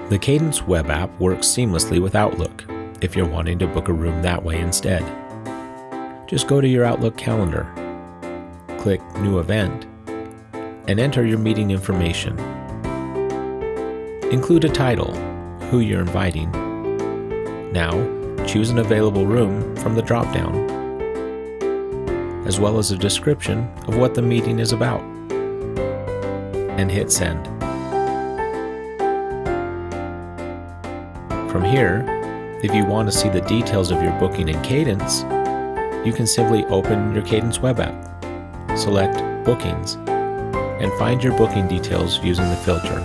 The Kadence web app works seamlessly with Outlook if you're wanting to book a room that way instead. Just go to your Outlook calendar, click New Event, and enter your meeting information. Include a title, who you're inviting. Now, choose an available room from the drop-down, as well as a description of what the meeting is about, and hit Send. From here, if you want to see the details of your booking in Kadence, you can simply open your Kadence web app, select Bookings, and find your booking details using the filter.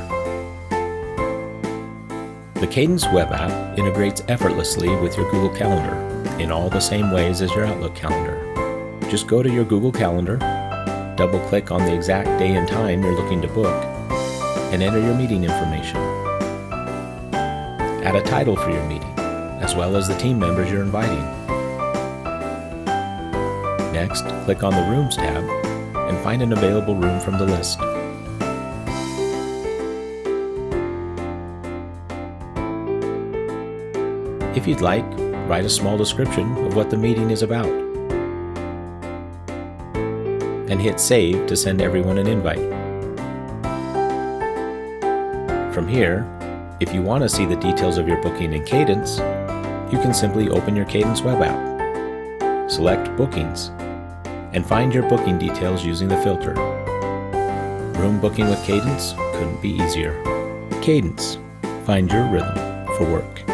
The Kadence web app integrates effortlessly with your Google Calendar in all the same ways as your Outlook calendar. Just go to your Google Calendar, double-click on the exact day and time you're looking to book, and enter your meeting information. Add a title for your meeting, as well as the team members you're inviting. Next, click on the Rooms tab and find an available room from the list. If you'd like, write a small description of what the meeting is about, and hit Save to send everyone an invite. From here, if you want to see the details of your booking in Kadence, you can simply open your Kadence web app, select Bookings, and find your booking details using the filter. Room booking with Kadence couldn't be easier. Kadence, find your rhythm for work.